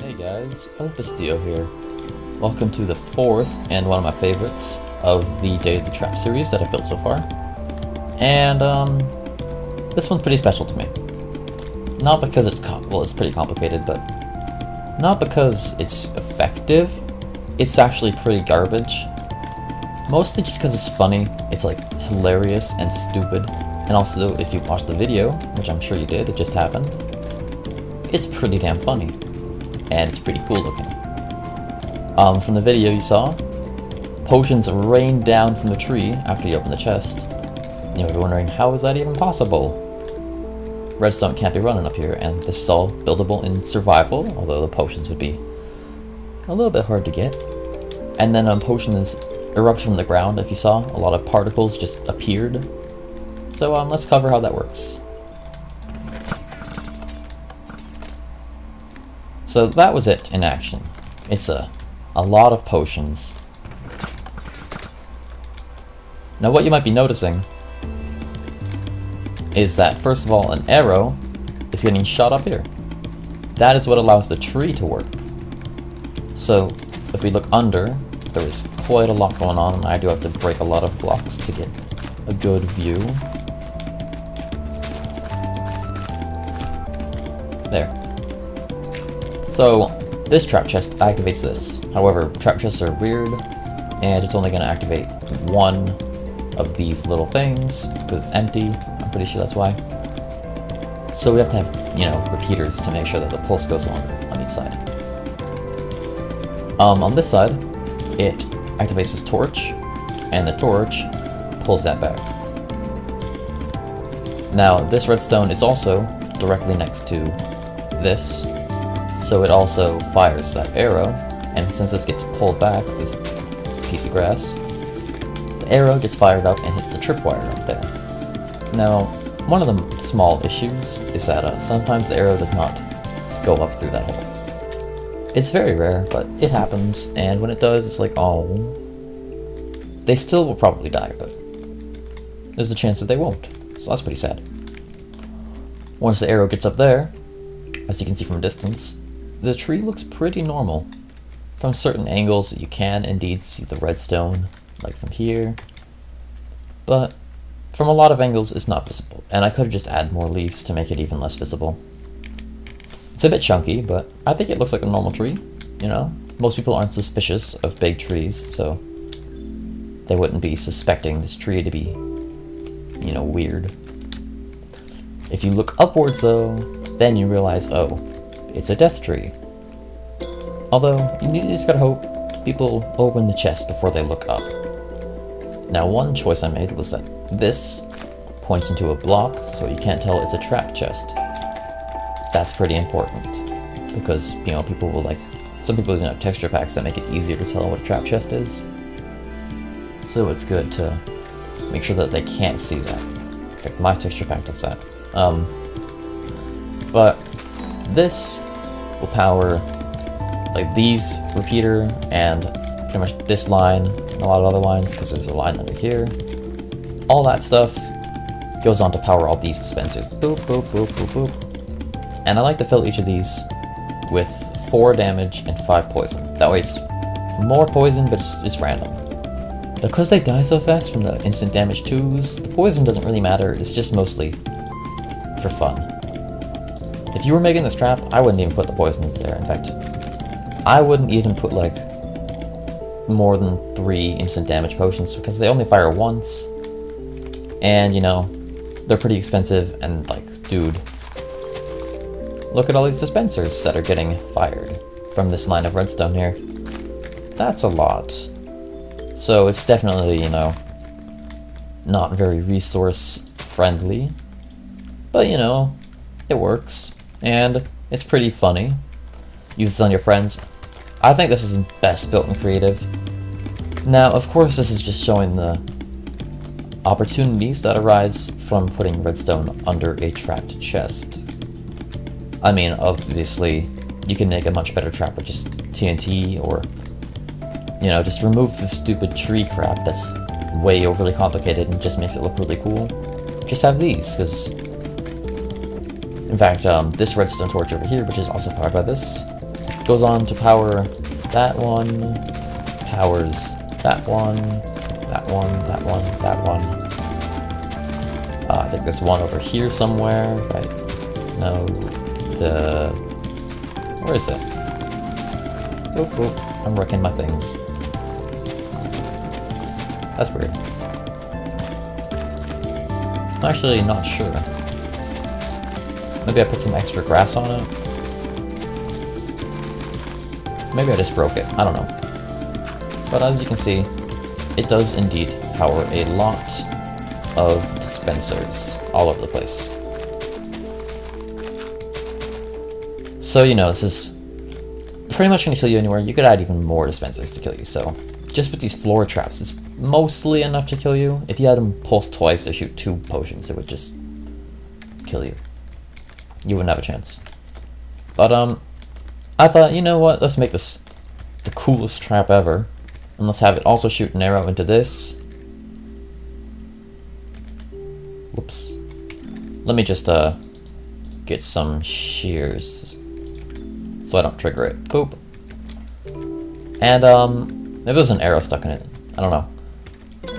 Hey guys, oposdeo here. Welcome to the fourth and one of my favorites of the Daily Trap series that I've built so far. And this one's pretty special to me. Not because it's it's pretty complicated, but not because it's effective. It's actually pretty garbage. Mostly just because it's funny. It's like hilarious and stupid. And also, if you watched the video, which I'm sure you did, it just happened, it's pretty damn funny. And it's pretty cool looking. From the video you saw, potions rain down from the tree after you open the chest. You're wondering, how is that even possible? Redstone can't be running up here, and this is all buildable in survival, although the potions would be a little bit hard to get. And then potions erupted from the ground. If you saw, a lot of particles just appeared. So let's cover how that works. So that was it in action. It's a lot of potions. Now what you might be noticing is that first of all an arrow is getting shot up here. That is what allows the tree to work. So if we look under, there is quite a lot going on, and I do have to break a lot of blocks to get a good view. There. So, this trap chest activates this. However, trap chests are weird, and it's only going to activate one of these little things, because it's empty. I'm pretty sure that's why. So we have to have, repeaters to make sure that the pulse goes on each side. On this side, it activates this torch, and the torch pulls that back. Now, this redstone is also directly next to this, so it also fires that arrow, and since this gets pulled back, this piece of grass, the arrow gets fired up and hits the tripwire up there. Now, one of the small issues is that sometimes the arrow does not go up through that hole. It's very rare, but it happens, and when it does, it's like, oh, they still will probably die, but there's a chance that they won't, so that's pretty sad. Once the arrow gets up there, as you can see from a distance, the tree looks pretty normal. From certain angles, you can indeed see the redstone, like from here, but from a lot of angles, it's not visible, and I could have just added more leaves to make it even less visible. It's a bit chunky, but I think it looks like a normal tree, Most people aren't suspicious of big trees, so they wouldn't be suspecting this tree to be, weird. If you look upwards, though, then you realize, oh, it's a death tree. Although, you just gotta hope people open the chest before they look up. Now, one choice I made was that this points into a block, so you can't tell it's a trap chest. That's pretty important, because, people will some people even have texture packs that make it easier to tell what a trap chest is. So it's good to make sure that they can't see that. In fact, my texture pack does that. But this will power these repeater and pretty much this line and a lot of other lines, because there's a line under here. All that stuff goes on to power all these dispensers. Boop, boop, boop, boop, boop. And I like to fill each of these with 4 damage and 5 poison. That way it's more poison, but it's just random. Because they die so fast from the instant damage 2s, the poison doesn't really matter, it's just mostly for fun. If you were making this trap, I wouldn't even put the poisons there. In fact, I wouldn't even put more than 3 instant damage potions, because they only fire once, and they're pretty expensive, and dude, look at all these dispensers that are getting fired from this line of redstone here. That's a lot. So it's definitely, not very resource friendly, but it works, and it's pretty funny. Use this on your friends. I think this is best built in creative. Now, of course, this is just showing the opportunities that arise from putting redstone under a trapped chest. I mean, obviously, you can make a much better trap with just TNT, or, just remove the stupid tree crap that's way overly complicated and just makes it look really cool. Just have these, because in fact, this redstone torch over here, which is also powered by this, goes on to power that one, powers that one, that one, that one, that one. I think there's one over here somewhere, right? No, where is it? Oop, oop, I'm wrecking my things. That's weird. I'm actually not sure. Maybe I put some extra grass on it? Maybe I just broke it, I don't know. But as you can see, it does indeed power a lot of dispensers all over the place. So, you know, this is pretty much going to kill you anywhere. You could add even more dispensers to kill you, so just with these floor traps, it's mostly enough to kill you. If you had them pulse twice or shoot 2 potions, it would just kill you. You wouldn't have a chance. But, I thought, you know what, let's make this the coolest trap ever. And let's have it also shoot an arrow into this. Whoops. Let me just, get some shears so I don't trigger it. Boop. And, maybe there's an arrow stuck in it. I don't know.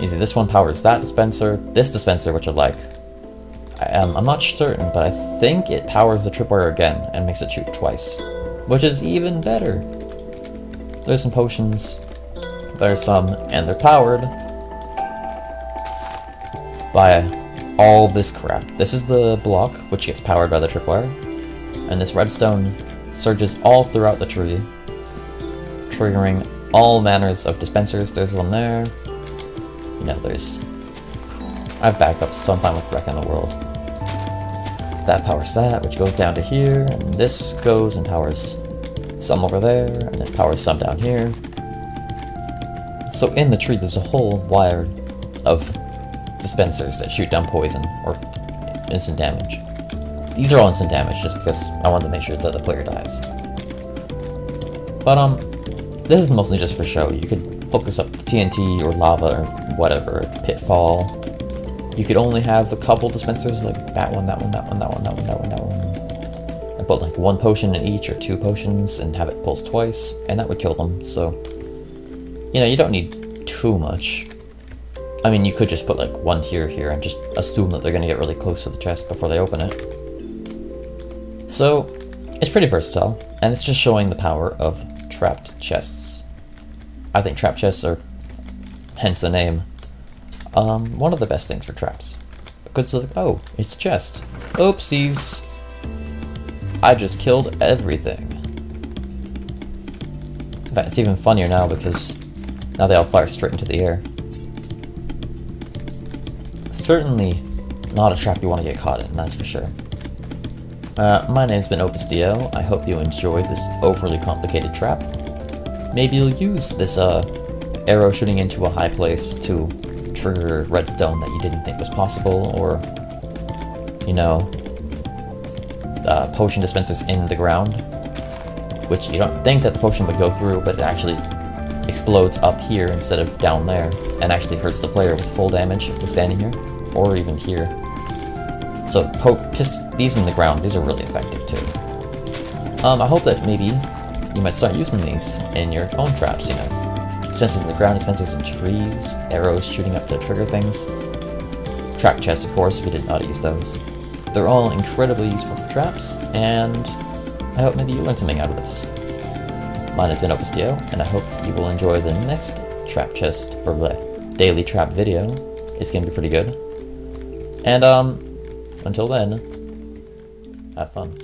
Easy, this one powers that dispenser. This dispenser, which I like. I'm not certain, but I think it powers the tripwire again and makes it shoot twice. Which is even better. There's some potions. There's some, and they're powered by all this crap. This is the block, which gets powered by the tripwire. And this redstone surges all throughout the tree, triggering all manners of dispensers. There's one there. You know, I have backups, so I'm fine with wrecking the world. That powers that, which goes down to here, and this goes and powers some over there, and then powers some down here. So in the tree, there's a whole wire of dispensers that shoot down poison, or instant damage. These are all instant damage, just because I wanted to make sure that the player dies. But, this is mostly just for show. You could hook this up to TNT, or lava, or whatever, pitfall. You could only have a couple dispensers, like that one, that one, that one, that one, that one, that one, that one. And put like 1 potion in each, or 2 potions, and have it pulse twice, and that would kill them, so... You know, you don't need too much. I mean, you could just put like 1 here, and just assume that they're gonna get really close to the chest before they open it. So, it's pretty versatile, and it's just showing the power of trapped chests. I think trapped chests are, hence the name, one of the best things for traps. Because it's like, oh, it's a chest. Oopsies. I just killed everything. In fact, it's even funnier now because now they all fire straight into the air. Certainly not a trap you want to get caught in, that's for sure. My name's been oposdeo. I hope you enjoyed this overly complicated trap. Maybe you'll use this arrow shooting into a high place to trigger redstone that you didn't think was possible, or, you know, potion dispensers in the ground, which you don't think that the potion would go through, but it actually explodes up here instead of down there, and actually hurts the player with full damage if they're standing here, or even here. So these in the ground, these are really effective too. I hope that maybe you might start using these in your own traps, you know. Dispensers in the ground, dispensers in trees, arrows shooting up to trigger things. Trap chests, of course, if you didn't know how to use those. They're all incredibly useful for traps, and I hope maybe you learned something out of this. Mine has been oposdeo, and I hope you will enjoy the next trap chest, or the daily trap video. It's gonna be pretty good. And, until then, have fun.